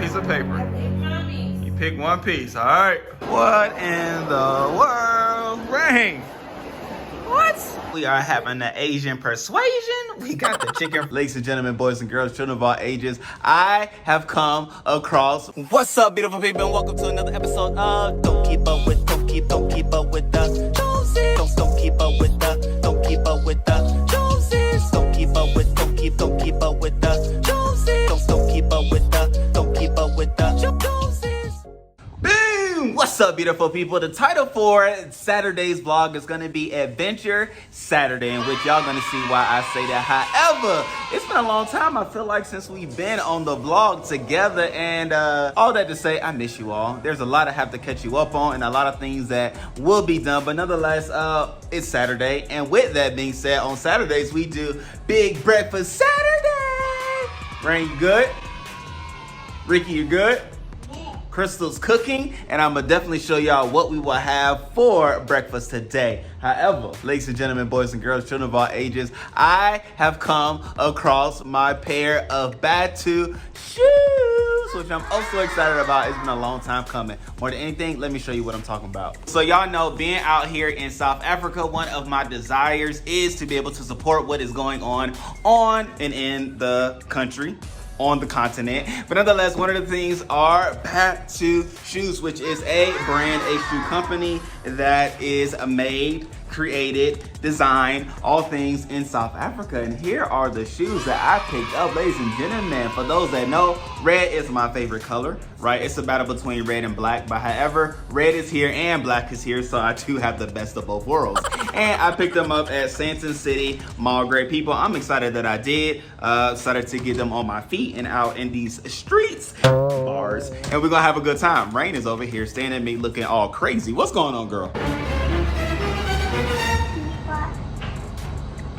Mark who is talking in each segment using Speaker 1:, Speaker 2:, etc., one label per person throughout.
Speaker 1: piece of paper. You pick one piece, all right? What in the world? Rain. What? We are having the Asian persuasion. We got the chicken. Ladies and gentlemen, boys and girls, children of all ages, I have come across. What's up, beautiful people, and welcome to another episode of Don't Keep Up With the Joneses. Don't keep up with the Joneses. Don't keep up with the Joneses. Don't keep up with the Joneses. Don't keep up with the Joneses. Boom! What's up, beautiful people? The title for Saturday's vlog is gonna be Adventure Saturday, in which y'all gonna see why I say that. However, it's been a long time, I feel like, since we've been on the vlog together, and all that to say, I miss you all. There's a lot I have to catch you up on and a lot of things that will be done, but nonetheless, it's Saturday, and with that being said, on Saturdays we do Big Breakfast Saturday. Rain, you good? Ricky, you good? Crystal's cooking, and I'm gonna definitely show y'all what we will have for breakfast today. However, ladies and gentlemen, boys and girls, children of all ages, I have come across my pair of Batu shoes, which I'm also excited about. It's been a long time coming. More than anything, let me show you what I'm talking about. So y'all know, being out here in South Africa, one of my desires is to be able to support what is going on and in the country, on the continent. But nonetheless, one of the things are Batu shoes, which is a brand, a shoe company that is made, created, designed, all things in South Africa. And here are the shoes that I picked up, ladies and gentlemen. For those that know, red is my favorite color, right? It's a battle between red and black, but however, red is here and black is here, so I do have the best of both worlds. And I picked them up at Sandton City Mall. Great people. I'm excited that I did. Excited to get them on my feet and out in these streets, bars, and we're gonna have a good time. Rain is over here staring at me looking all crazy. What's going on, girl?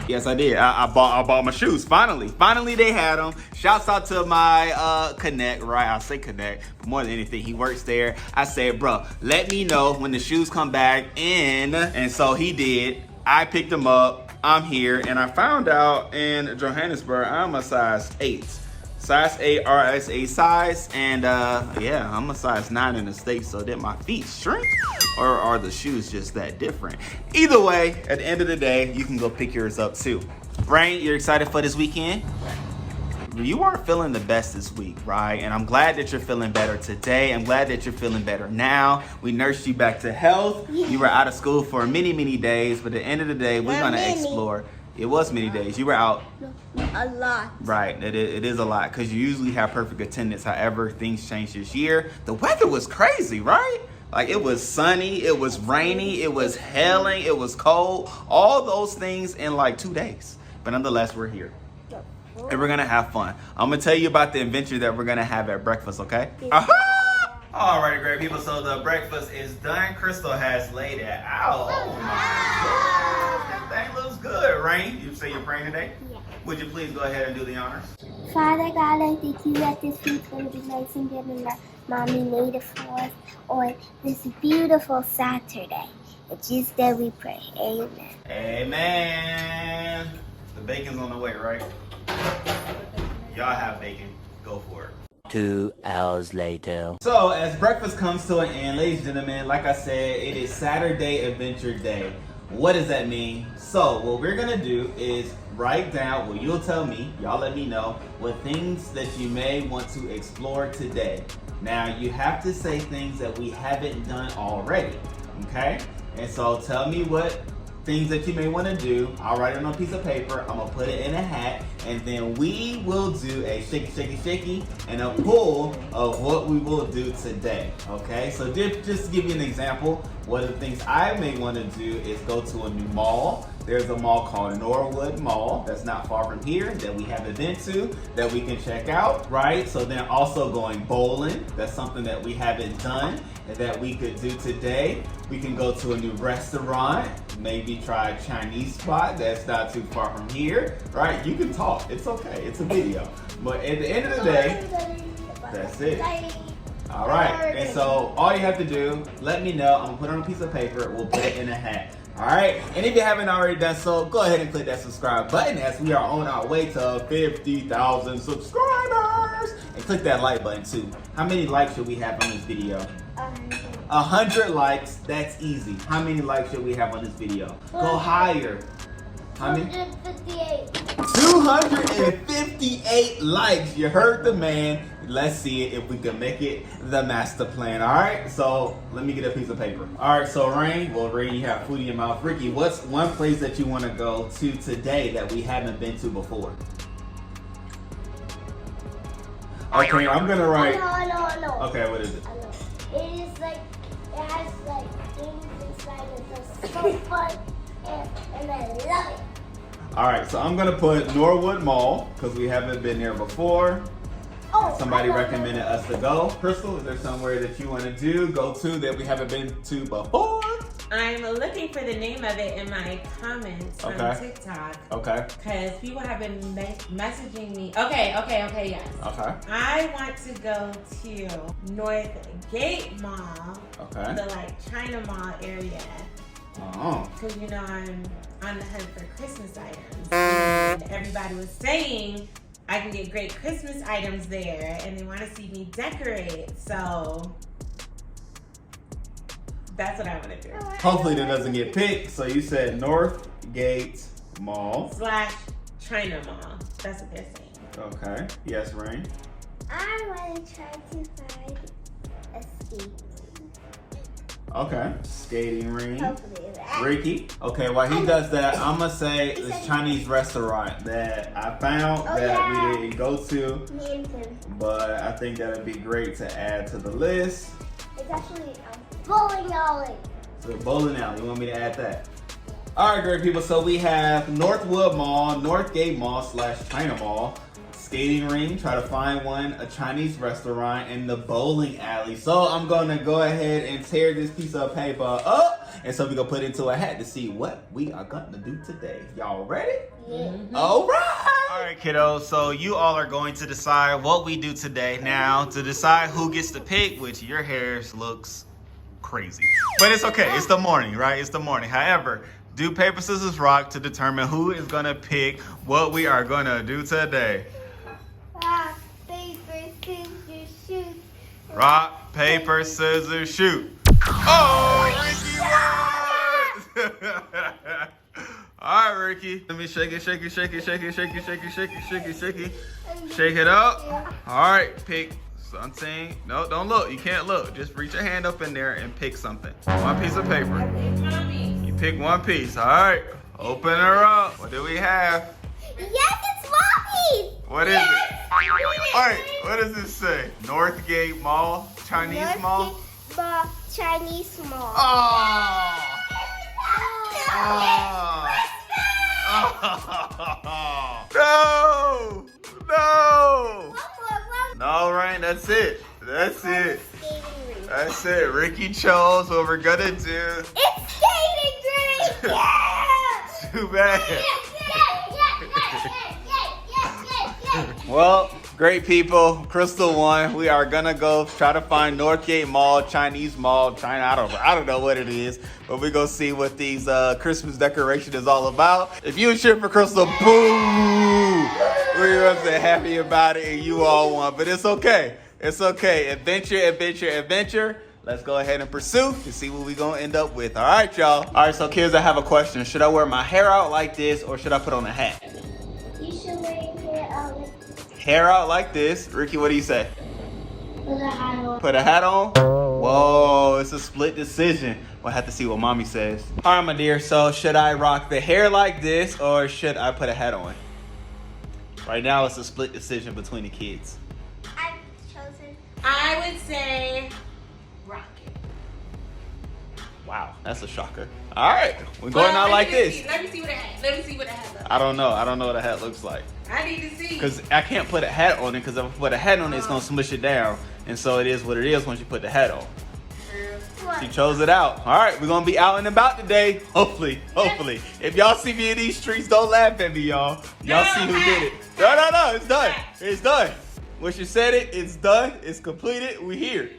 Speaker 1: Yes, I did. I bought my shoes. Finally they had them. Shouts out to my Connect, right? I say Connect, but more than anything, he works there. I said, bro, let me know when the shoes come back in. And so he did. I picked them up. I'm here, and I found out in Johannesburg, I'm a size 8. Size 8 RSA size, and yeah, I'm a size 9 in the States, so did my feet shrink? Or are the shoes just that different? Either way, at the end of the day, you can go pick yours up too. Rain, you're excited for this weekend? You weren't feeling the best this week, right? And I'm glad that you're feeling better today. I'm glad that you're feeling better now. We nursed you back to health. You were out of school for many, many days, but at the end of the day, we're gonna explore. It was many days. You were out.
Speaker 2: A lot.
Speaker 1: Right, it is a lot, because you usually have perfect attendance. However, things changed this year. The weather was crazy, right? Like, it was sunny, it was rainy, it was hailing, it was cold. All those things in like 2 days. But nonetheless, we're here. And we're gonna have fun. I'm gonna tell you about the adventure that we're gonna have at breakfast, okay? Alrighty, great people, so the breakfast is done. Crystal has laid it out. Oh my goodness, that thing looks good. Rain, you say you're praying today?
Speaker 2: Yeah.
Speaker 1: Would you please go ahead and do the honors?
Speaker 2: Father God, I thank you that this food's going to be nice and good and that Mommy made it for us on this beautiful Saturday. In Jesus' name we pray. Amen.
Speaker 1: Amen. The bacon's on the way, right? Y'all have bacon. Go for it.
Speaker 3: 2 hours later.
Speaker 1: So, as breakfast comes to an end, ladies and gentlemen, like I said, it is Saturday Adventure Day. What does that mean? So, what we're gonna do is write down, well, you'll tell me, y'all let me know, what things that you may want to explore today. Now, you have to say things that we haven't done already, okay? And so, tell me what things that you may want to do. I'll write it on a piece of paper. I'm gonna put it in a hat, and then we will do a shaky, shaky, shaky, and a pull of what we will do today. Okay, so just to give you an example, one of the things I may want to do is go to a new mall. There's a mall called Northgate Mall that's not far from here that we haven't been to that we can check out, right? So then also going bowling, that's something that we haven't done and that we could do today. We can go to a new restaurant, maybe try a Chinese spot that's not too far from here, right? You can talk, it's okay, it's a video. But at the end of the day, that's it. All right, and so all you have to do, let me know. I'm gonna put it on a piece of paper. We'll put it in a hat. All right, and if you haven't already done so, go ahead and click that subscribe button as we are on our way to 50,000 subscribers. And click that like button too. How many likes should we have on this video? 100 likes. That's easy. How many likes should we have on this video? Go higher. How many?
Speaker 2: 258.
Speaker 1: 258 likes. You heard the man. Let's see if we can make it the master plan. All right, so let me get a piece of paper. All right, so Rain, you have food in your mouth. Ricky, what's one place that you want to go to today that we haven't been to before? Okay, I'm gonna write.
Speaker 2: I know.
Speaker 1: Okay, what is it?
Speaker 2: I know. It is like, it has like things inside it that's so fun, and I love it.
Speaker 1: All right, so I'm gonna put Northgate Mall because we haven't been there before. Somebody recommended us to go. Chrystle, is there somewhere that you want to go to that we haven't been to before?
Speaker 4: I'm looking for the name of it in my comments on TikTok.
Speaker 1: Okay.
Speaker 4: Because people have been messaging me. Okay, yes.
Speaker 1: Okay.
Speaker 4: I want to go to Northgate Mall.
Speaker 1: Okay.
Speaker 4: The like China Mall area.
Speaker 1: Oh.
Speaker 4: Because you know I'm on the hunt for Christmas items. And everybody was saying I can get great Christmas items there, and they want to see me decorate. So that's what I want to do.
Speaker 1: Hopefully that doesn't get picked. So you said Northgate Mall
Speaker 4: / China Mall. That's what they're saying.
Speaker 1: Okay. Yes, Rain.
Speaker 2: I want to try to find a skate.
Speaker 1: Okay. Skating ring.
Speaker 2: Hopefully that.
Speaker 1: Ricky. Okay, while he does that, I'm gonna say this Chinese restaurant that I found that we didn't go to.
Speaker 2: Me and Tim.
Speaker 1: But I think that'd be great to add to the list.
Speaker 2: It's actually a bowling alley.
Speaker 1: So bowling alley, you want me to add that? All right, great people. So we have Northgate Mall, Northgate Mall / China Mall, skating ring, try to find one, a Chinese restaurant, and the bowling alley. So I'm gonna go ahead and tear this piece of paper up, and so we're gonna put it into a hat to see what we are gonna do today. Y'all ready?
Speaker 2: Yeah.
Speaker 1: All right, kiddos. So you all are going to decide what we do today. Now, to decide who gets to pick, which your hair looks crazy, but it's okay. It's the morning, right? It's the morning. However, do paper, scissors, rock to determine who is gonna pick what we are gonna do today.
Speaker 2: Rock, paper, scissors, shoot.
Speaker 1: Rock, paper, scissors, shoot. Oh, Ricky won! All right, Ricky. Let me shake it. Shake it up. All right, pick something. No, don't look. You can't look. Just reach your hand up in there and pick something. One piece of paper. You pick one piece. All right. Open her up. What do we have?
Speaker 2: Yes, it's Mommy's.
Speaker 1: What is it? Wait, what does this say? Northgate Mall? Chinese Mall?
Speaker 2: Mall, Chinese Mall.
Speaker 1: Oh! No! No, Ryan, that's it. That's it. That's it. Ricky chose what we're gonna do.
Speaker 2: It's skating ring! Yeah!
Speaker 1: Too bad. Well, great people. Chrystle won. We are gonna go try to find Northgate Mall, Chinese Mall, China. I don't know what it is, but we're gonna see what these Christmas decoration is all about. If you cheer for Chrystle, boo! We're gonna say happy about it, and you all won. But it's okay. It's okay. Adventure. Let's go ahead and pursue to see what we're gonna end up with. All right, y'all. All right, so kids, I have a question. Should I wear my hair out like this, or should I put on a hat?
Speaker 2: You should wear your hair out like
Speaker 1: Hair out like this. Ricky, what do you say?
Speaker 2: Put a hat on.
Speaker 1: Put a hat on? Whoa, it's a split decision. We'll have to see what mommy says. All right, my dear, so should I rock the hair like this, or should I put a hat on? Right now, it's a split decision between the kids.
Speaker 2: I've chosen.
Speaker 4: I would say rock it.
Speaker 1: Wow, that's a shocker. All right, we're going out like this.
Speaker 4: Let me see what it has. Let me see what it has.
Speaker 1: I don't know what a hat looks like.
Speaker 4: I need to see.
Speaker 1: Because I can't put a hat on it, because if I put a hat on it, it's going to smush it down. And so it is what it is once you put the hat on. She chose it out. All right, we're going to be out and about today. Hopefully. If y'all see me in these streets, don't laugh at me, y'all. Y'all see who did it. No, it's done. It's done. When she said it, it's done. It's completed. We here.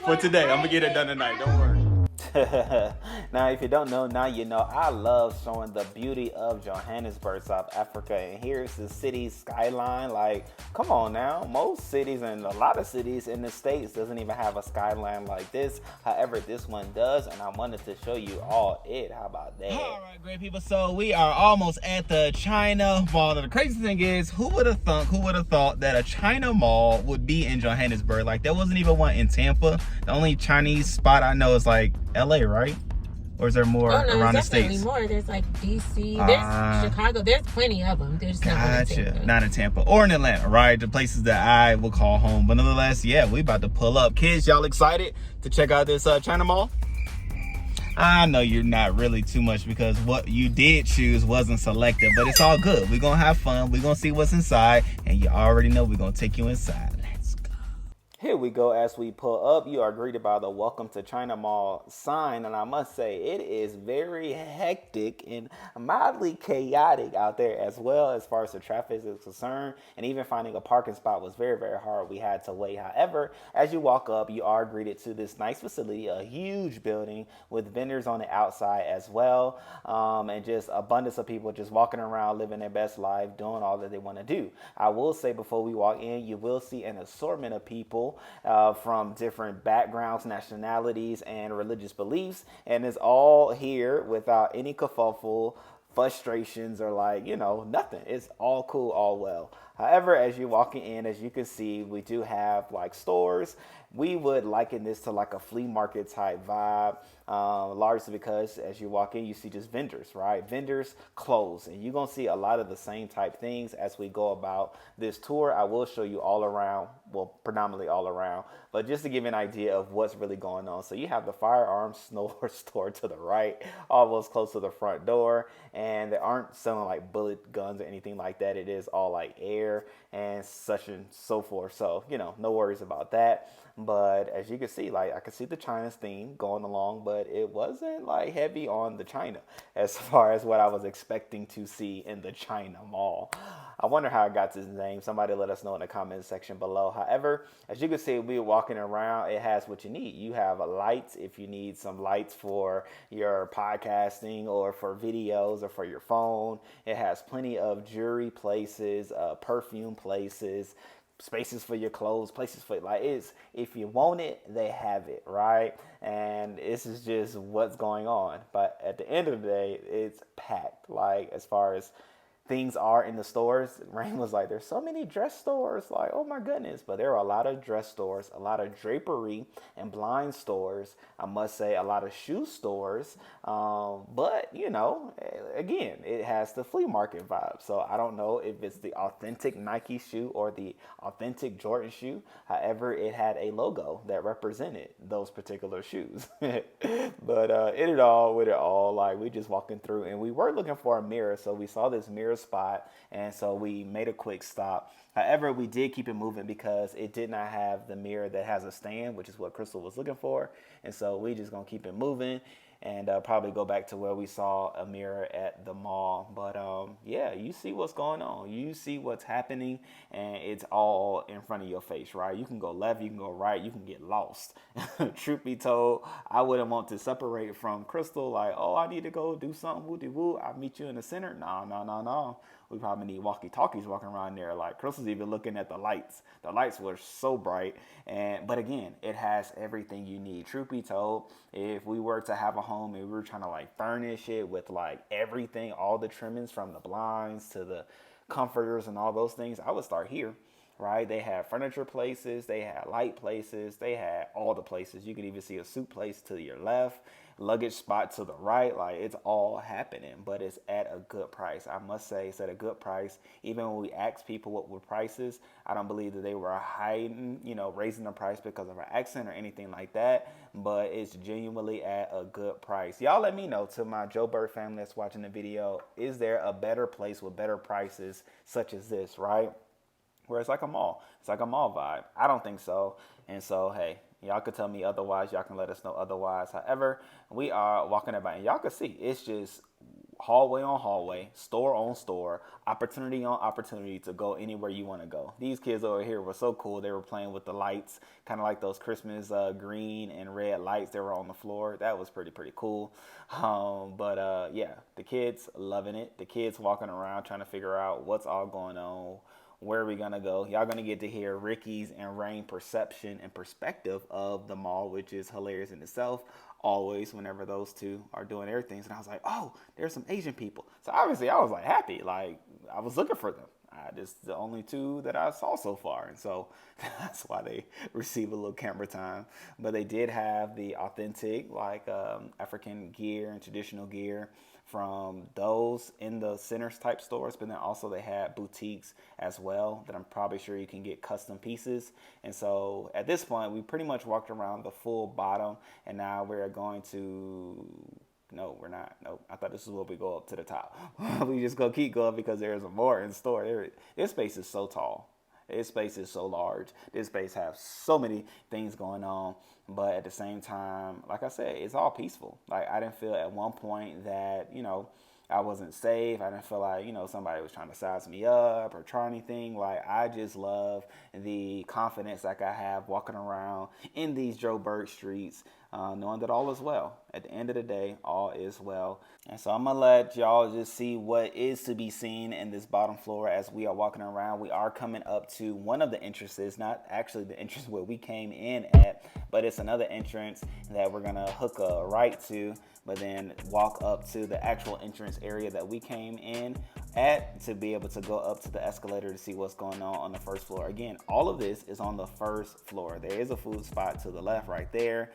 Speaker 1: For today. I'm gonna get it done tonight. Don't worry. Now, if you don't know, now you know. I love showing the beauty of Johannesburg, South Africa. And here's the city skyline. Like, come on now. Most cities and a lot of cities in the States doesn't even have a skyline like this. However, this one does. And I wanted to show you all it. How about that? All right, great people. So we are almost at the China Mall. The crazy thing is, who would have thought that a China Mall would be in Johannesburg? Like, there wasn't even one in Tampa. The only Chinese spot I know is like LA, right? Or is there more around the states?
Speaker 4: More. There's like DC, there's Chicago, there's plenty of them. There's
Speaker 1: not in Tampa or in Atlanta, right? The places that I will call home. But nonetheless, yeah, we about to pull up. Kids, y'all excited to check out this China Mall? I know you're not really too much because what you did choose wasn't selected, but it's all good. We're gonna have fun. We're gonna see what's inside, and you already know we're gonna take you inside. Let's go. Here we go. As we pull up, you are greeted by the Welcome to China Mall sign, and I must say it is very hectic and mildly chaotic out there as well as far as the traffic is concerned, and even finding a parking spot was very, very hard. We had to wait. However, as you walk up, you are greeted to this nice facility, a huge building with vendors on the outside as well, and just abundance of people just walking around, living their best life, doing all that they want to do. I will say before we walk in, you will see an assortment of people from different backgrounds, nationalities, and religious beliefs, and it's all here without any kerfuffle, frustrations, or nothing. It's all cool, all well. However, as you're walking in, as you can see, we do have like stores. We would liken this to like a flea market type vibe, largely because as you walk in, you see just vendors, right? Vendors, clothes, and you're going to see a lot of the same type things as we go about this tour. I will show you all around, well, predominantly all around, but just to give you an idea of what's really going on. So you have the firearms store to the right, almost close to the front door, and they aren't selling like bullet guns or anything like that. It is all like air and such and so forth. So, no worries about that. But as you can see, like I could see the China's theme going along, but it wasn't like heavy on the China as far as what I was expecting to see in the China Mall. I wonder how it got this name. Somebody let us know in the comment section below. However, as you can see, we're walking around. It has what you need. You have lights if you need some lights for your podcasting or for videos or for your phone. It has plenty of jewelry places, perfume places, spaces for your clothes, places for if you want it, they have it, right? And this is just what's going on. But at the end of the day, it's packed. Like as far as things are in the stores, Rain was like, there's so many dress stores, like, oh my goodness. But there are a lot of dress stores, a lot of drapery and blind stores. I must say a lot of shoe stores. But, again, it has the flea market vibe. So I don't know if it's the authentic Nike shoe or the authentic Jordan shoe. However, it had a logo that represented those particular shoes. But with it all, like we just walking through and we were looking for a mirror. So we saw this mirror spot, and so we made a quick stop. However, we did keep it moving because it did not have the mirror that has a stand, which is what Chrystle was looking for. And so we just gonna keep it moving and probably go back to where we saw a mirror at the mall. But yeah, you see what's going on, you see what's happening, and it's all in front of your face, right? You can go left, you can go right, you can get lost. Truth be told, I wouldn't want to separate from Chrystle like, oh, I need to go do something, woo-de-woo, I'll meet you in the center. No. We probably need walkie-talkies walking around there. Like Crystle's even looking at the lights. The lights were so bright. But again, it has everything you need. Truth be told, if we were to have a home and we were trying to like furnish it with like everything, all the trimmings from the blinds to the comforters and all those things, I would start here. Right? They had furniture places, they had light places, they had all the places. You could even see a suit place to your left, luggage spot to the right. Like it's all happening, but it's at a good price. I must say it's at a good price. Even when we asked people what were prices, I don't believe that they were hiding, raising the price because of our accent or anything like that, but it's genuinely at a good price. Y'all let me know, to my Joe Bird family that's watching the video, is there a better place with better prices such as this, right? Where it's like a mall. It's like a mall vibe. I don't think so. And so, hey, y'all could tell me otherwise. Y'all can let us know otherwise. However, we are walking about, and y'all can see it's just hallway on hallway, store on store, opportunity on opportunity to go anywhere you want to go. These kids over here were so cool. They were playing with the lights, kind of like those Christmas green and red lights that were on the floor. That was pretty cool. Yeah, the kids loving it. The kids walking around trying to figure out what's all going on. Where are we gonna go? Y'all gonna get to hear Rickey's and Rain perception and perspective of the mall, which is hilarious in itself. Always, whenever those two are doing their things, and I was like, oh, there's some Asian people. So obviously, I was like happy. Like I was looking for them. Just the only two that I saw so far, and so that's why they receive a little camera time. But they did have the authentic, like African gear and traditional gear from those in the centers type stores, but then also they had boutiques as well that I'm probably sure you can get custom pieces. And so at this point, we pretty much walked around the full bottom, and now we're going to, no, we're not. Nope. I thought this is where we go up to the top. We just go keep going because there's more in store. This space is so tall. This space is so large. This space has so many things going on. But at the same time, like I said, it's all peaceful. Like I didn't feel at one point that, I wasn't safe. I didn't feel like, somebody was trying to size me up or try anything. Like I just love the confidence like I have walking around in these Joburg streets, knowing that all is well. At the end of the day, all is well. And so I'm going to let y'all just see what is to be seen in this bottom floor as we are walking around. We are coming up to one of the entrances, not actually the entrance where we came in at, but it's another entrance that we're going to hook a right to, but then walk up to the actual entrance area that we came in at to be able to go up to the escalator to see what's going on the first floor. Again, all of this is on the first floor. There is a food spot to the left right there.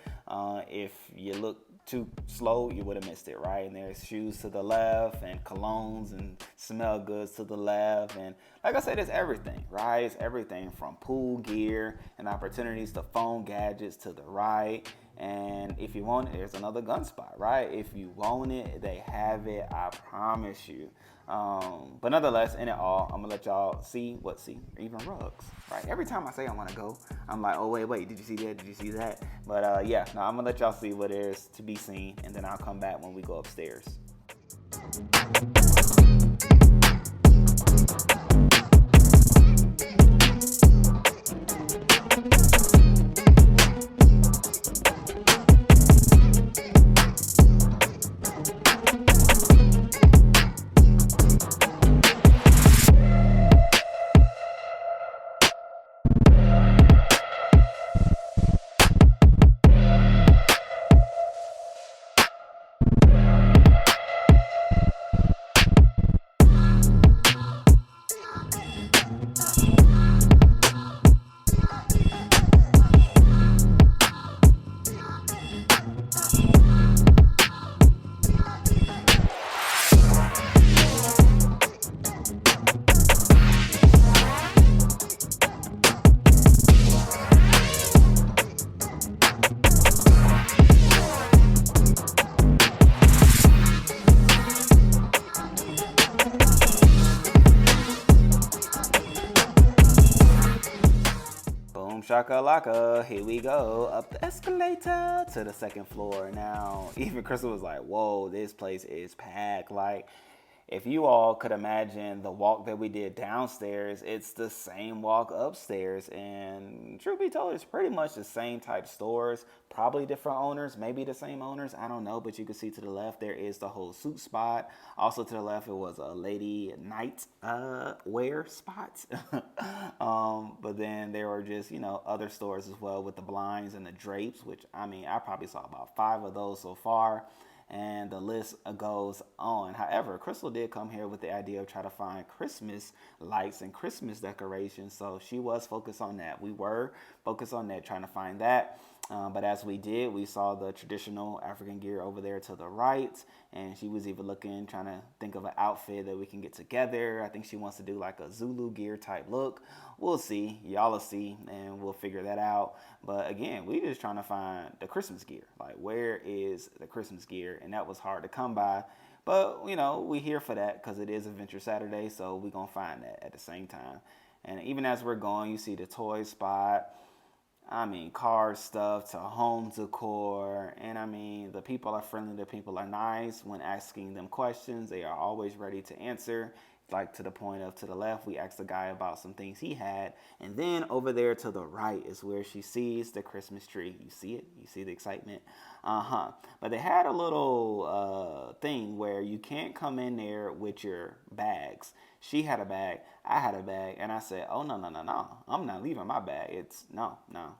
Speaker 1: If you look too slow, you would have missed it, right? And there's shoes to the left and colognes and smell goods to the left. And like I said, it's everything, right? It's everything from pool gear and opportunities to phone gadgets to the right. And if you want it, there's another gun spot, right? If you want it, they have it, I promise you. But nonetheless, in it all, I'm gonna let y'all see, even rugs, right? Every time I say I wanna go, I'm like, oh, wait, did you see that? Did you see that? But I'm gonna let y'all see what there is to be seen, and then I'll come back when we go upstairs. Shakalaka, here we go up the escalator to the second floor. Now, even Chrystle was like, whoa, this place is packed. Like, if you all could imagine the walk that we did downstairs, it's the same walk upstairs. And truth be told, it's pretty much the same type stores, probably different owners, maybe the same owners, I don't know. But you can see to the left, there is the whole suit spot. Also to the left, it was a lady night wear spot. But then there were just, other stores as well with the blinds and the drapes, which, I probably saw about 5 of those so far. And the list goes on. However, Chrystle did come here with the idea of trying to find Christmas lights and Christmas decorations. So she was focused on that. We were focused on that, trying to find that. But as we did, we saw the traditional African gear over there to the right. And she was even trying to think of an outfit that we can get together. I think she wants to do like a Zulu gear type look. We'll see. Y'all will see, and we'll figure that out. But again, we just trying to find the Christmas gear. Like, where is the Christmas gear? And that was hard to come by. But, we here for that because it is Adventure Saturday. So we're going to find that at the same time. And even as we're going, you see the toy spot. I mean, car stuff to home decor. And I mean, the people are friendly, the people are nice. When asking them questions, they are always ready to answer. Like to the point of to the left, we asked the guy about some things he had. And then over there to the right is where she sees the Christmas tree. You see it? You see the excitement? But they had a little thing where you can't come in there with your bags. She had a bag, I had a bag, and I said, oh, no, I'm not leaving my bag. It's, no.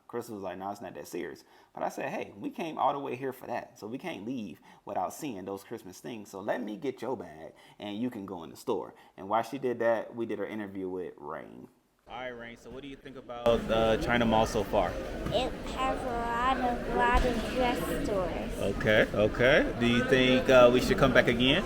Speaker 1: Chrystle was like, no, it's not that serious. But I said, hey, we came all the way here for that, so we can't leave without seeing those Christmas things. So let me get your bag, and you can go in the store. And while she did that, we did our interview with Rain. All right, Rain, so what do you think about China Mall so far?
Speaker 2: It has a lot of dress stores.
Speaker 1: Okay. Do you think we should come back again?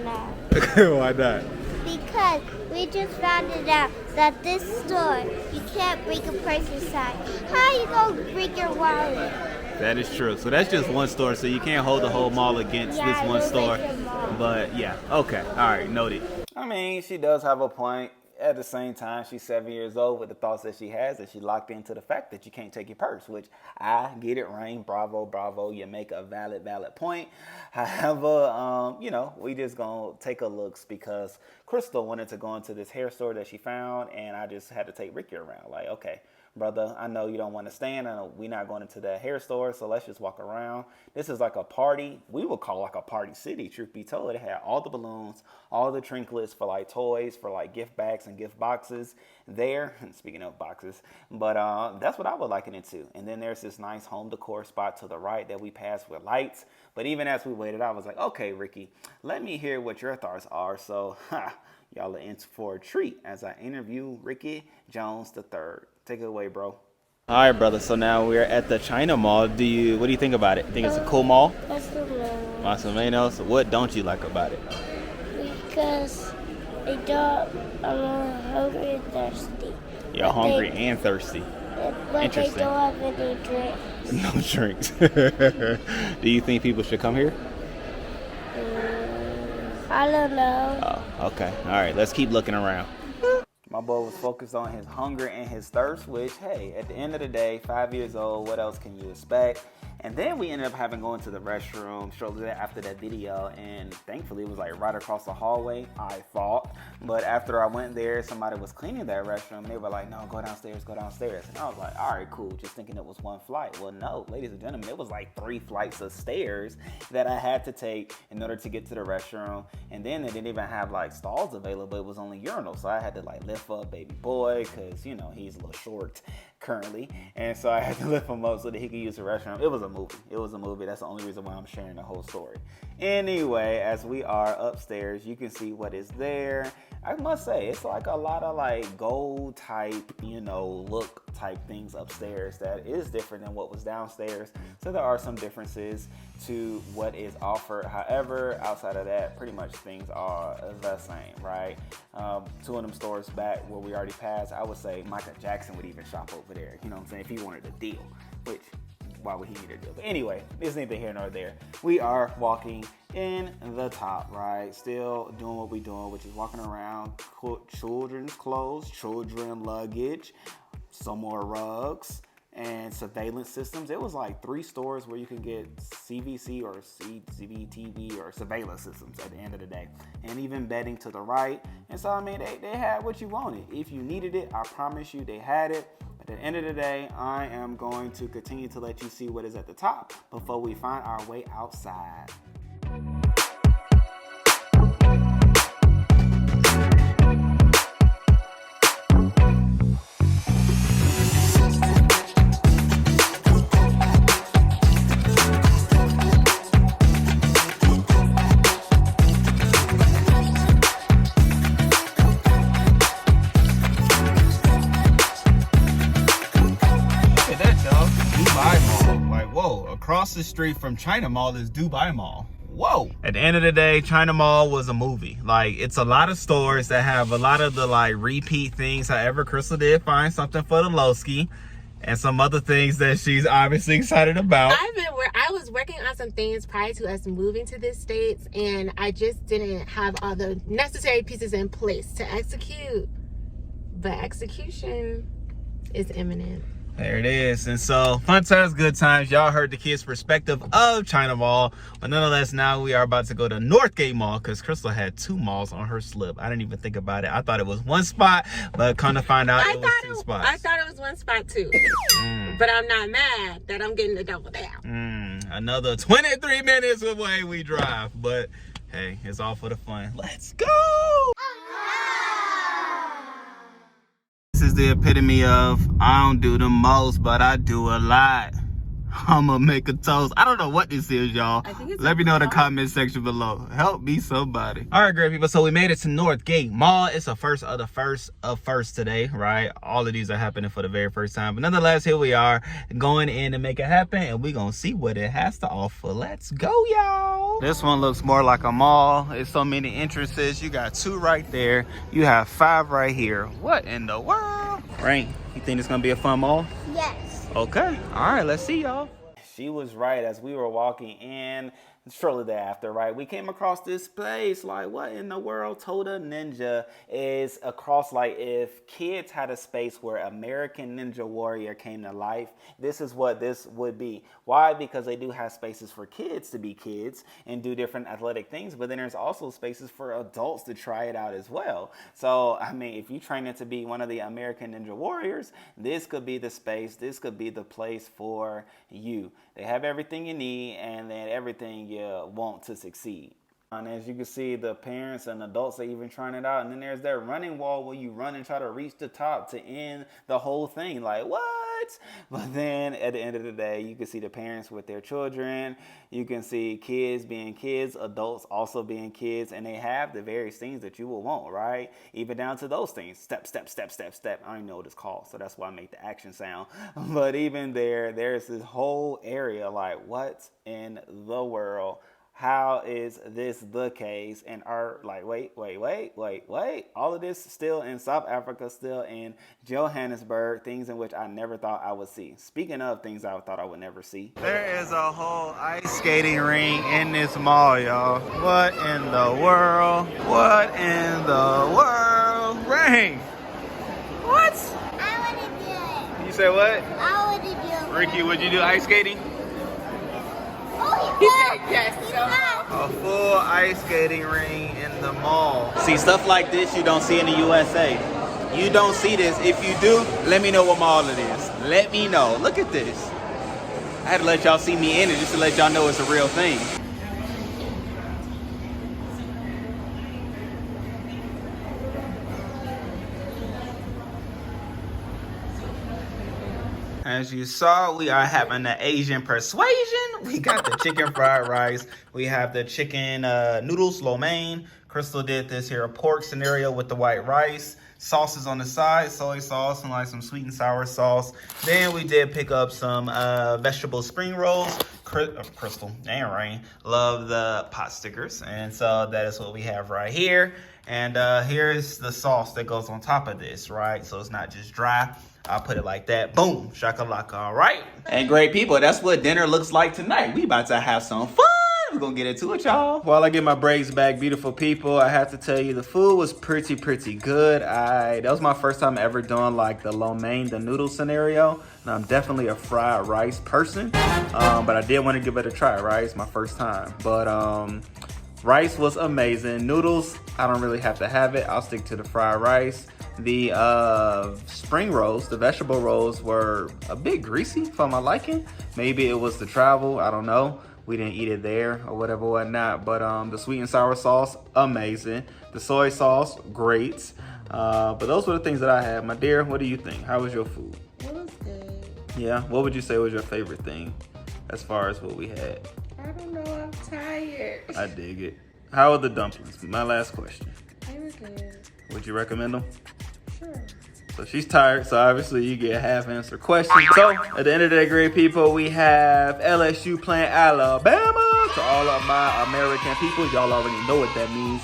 Speaker 2: No.
Speaker 1: Why not?
Speaker 2: Because we just found it out that this store, you can't bring a purse inside. How you gonna bring your wallet?
Speaker 1: That is true. So that's just one store, so you can't hold the whole mall against this one store. But yeah, okay. All right, noted. I mean, she does have a point. At the same time, she's 7 years old with the thoughts that she has, that she locked into the fact that you can't take your purse, which I get it, Rain. Bravo. You make a valid point. However, we just gonna take a look because Chrystle wanted to go into this hair store that she found, and I just had to take Rickey around. Like, okay, brother, I know you don't want to stand, and we're not going into the hair store, so let's just walk around. This is like a party. We would call like a party city, truth be told. It had all the balloons, all the trinkets for like toys, for like gift bags and gift boxes there. Speaking of boxes, but that's what I would liken it to. And then there's this nice home decor spot to the right that we passed with lights. But even as we waited, I was like, okay, Rickey, let me hear what your thoughts are. So y'all are in for a treat as I interview Rickey Jones III. Take it away, bro. All right, brother. So now we're at the China Mall. What do you think about it? Think it's a cool mall?
Speaker 2: That's the mall.
Speaker 1: Más o menos. What don't you like about it?
Speaker 2: Because I'm hungry and thirsty.
Speaker 1: You're hungry and thirsty.
Speaker 2: But they don't have any drinks.
Speaker 1: No drinks. Do you think people should come here?
Speaker 2: I don't know.
Speaker 1: Oh, okay. All right. Let's keep looking around. My boy was focused on his hunger and his thirst, which, hey, at the end of the day, 5 years old, what else can you expect? And then we ended up having going to the restroom shortly after that video, and thankfully it was like right across the hallway, I thought. But after I went there, somebody was cleaning that restroom. They were like, no, go downstairs. And I was like, all right, cool, just thinking it was one flight. Well, no, ladies and gentlemen, it was like 3 flights of stairs that I had to take in order to get to the restroom. And then they didn't even have like stalls available. It was only urinals, so I had to like lift up baby boy because, he's a little short currently, and so I had to lift him up so that he could use the restroom. It was a movie. That's the only reason why I'm sharing the whole story. Anyway, as we are upstairs, you can see what is there. I must say, it's like a lot of like gold type, look type things upstairs that is different than what was downstairs. So there are some differences to what is offered. However, outside of that, pretty much things are the same, right? 2 of them stores back where we already passed, I would say Michael Jackson would even shop over there, you know what I'm saying, if he wanted a deal, which, why would he need a deal? But anyway, it's neither here nor there. We are walking in the top, right? Still doing what we're doing, which is walking around, children's clothes, children luggage, some more rugs, and surveillance systems. It was like 3 stores where you can get CVC or CCTV or surveillance systems at the end of the day. And even bedding to the right. And so, I mean, they had what you wanted. If you needed it, I promise you they had it. At the end of the day, I am going to continue to let you see what is at the top before we find our way outside. Across the street from China Mall is Dubai Mall. Whoa. At the end of the day, China Mall was a movie. Like, it's a lot of stores that have a lot of the like repeat things. However, Chrystle did find something for the Lowski and some other things that she's obviously excited about.
Speaker 4: I was working on some things prior to us moving to this States, and I just didn't have all the necessary pieces in place to execute. But execution is imminent.
Speaker 1: There it is. And so, fun times, good times. Y'all heard the kids' perspective of China Mall. But nonetheless, now we are about to go to Northgate Mall because Chrystle had 2 malls on her slip. I didn't even think about it. I thought it was 1 spot, but come to find out it was 2 spots.
Speaker 5: I thought it was 1 spot too. But I'm not mad that I'm getting the double down.
Speaker 1: Another 23 minutes away we drive. But hey, it's all for the fun. Let's go! This is the epitome of I don't do the most, but I do a lot. I'ma make a toast. I don't know what this is, y'all. Let me know in the comment section below. Help me somebody. All right, great people. So we made it to Northgate Mall. It's a first of the first of first today, right? All of these are happening for the very first time. But nonetheless, here we are going in to make it happen. And we're going to see what it has to offer. Let's go, y'all. This one looks more like a mall. It's so many entrances. You got 2 right there. You have 5 right here. What in the world? Rain, you think it's going to be a fun mall?
Speaker 2: Yes.
Speaker 1: Okay, all right, let's see y'all. She was right. As we were walking in shortly thereafter, right, we came across this place. Like, what in the world? Toda Ninja is across, like, if kids had a space where American Ninja Warrior came to life, this is what this would be. Why? Because they do have spaces for kids to be kids and do different athletic things, but then there's also spaces for adults to try it out as well. So, I mean, if you train it to be one of the American Ninja Warriors, this could be the space, this could be the place for you. They have everything you need and then everything you want to succeed. And as you can see, the parents and adults are even trying it out. And then there's that running wall where you run and try to reach the top to end the whole thing. Like, what? But then at the end of the day, you can see the parents with their children. You can see kids being kids, adults also being kids. And they have the various things that you will want, right? Even down to those things. Step, step, step, step, step. I don't even know what it's called. So that's why I make the action sound. But even there's this whole area like, what in the world? How is this the case? And are like, wait. All of this still in South Africa, still in Johannesburg, things in which I never thought I would see. Speaking of things I thought I would never see. There is a whole ice skating ring in this mall, y'all. What in the world? What in the world? Rain. What?
Speaker 2: I want to do it.
Speaker 1: You said what?
Speaker 2: I want to do it.
Speaker 1: Ricky, would you do ice skating?
Speaker 2: Oh,
Speaker 5: He said yes.
Speaker 1: A full ice skating ring in the mall. See, stuff like this you don't see in the USA. You don't see this. If you do, let me know what mall it is. Let me know. Look at this. I had to let y'all see me in it just to let y'all know it's a real thing. As you saw, we are having the Asian persuasion. We got the chicken fried rice. We have the chicken noodles, lo mein. Chrystle did this here pork scenario with the white rice. Sauces on the side, soy sauce and like some sweet and sour sauce. Then we did pick up some vegetable spring rolls. Chrystle and Rain love the pot stickers. And so that is what we have right here. And here's the sauce that goes on top of this, right? So it's not just dry. I'll put it like that. Boom. Shakalaka. All right. And great people, that's what dinner looks like tonight. We about to have some fun. We're going to get into it, y'all. While I get my braids back, beautiful people, I have to tell you the food was pretty good. That was my first time ever doing like the lo mein, the noodle scenario. And I'm definitely a fried rice person. But I did want to give it a try, right? It's my first time. But rice was amazing. Noodles, I don't really have to have it. I'll stick to the fried rice. The spring rolls, the vegetable rolls were a bit greasy for my liking. Maybe it was the travel, I don't know. We didn't eat it there or whatever, whatnot. But the sweet and sour sauce, amazing. The soy sauce, great. But those were the things that I had. My dear, what do you think? How was your food?
Speaker 5: It was good.
Speaker 1: Yeah, what would you say was your favorite thing as far as what we had?
Speaker 5: I don't know, I'm tired.
Speaker 1: I dig it. How are the dumplings? My last question.
Speaker 5: They were good.
Speaker 1: Would you recommend them?
Speaker 5: Sure.
Speaker 1: So she's tired, so obviously you get half-answer questions. So at the end of the day, great people, we have LSU playing Alabama. To all of my American people, y'all already know what that means.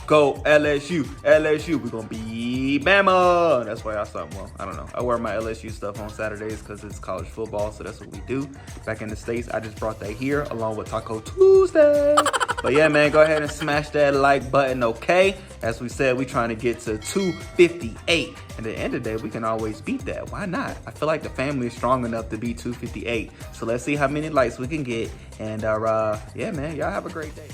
Speaker 1: Go LSU, LSU. We're gonna be Bama. That's why I start. Well, I don't know. I wear my LSU stuff on Saturdays because it's college football, so that's what we do. Back in the States, I just brought that here along with Taco Tuesday. But yeah, man, go ahead and smash that like button, okay? As we said, we trying to get to 258. And at the end of the day, we can always beat that. Why not? I feel like the family is strong enough to be 258. So let's see how many likes we can get. And yeah, man, y'all have a great day.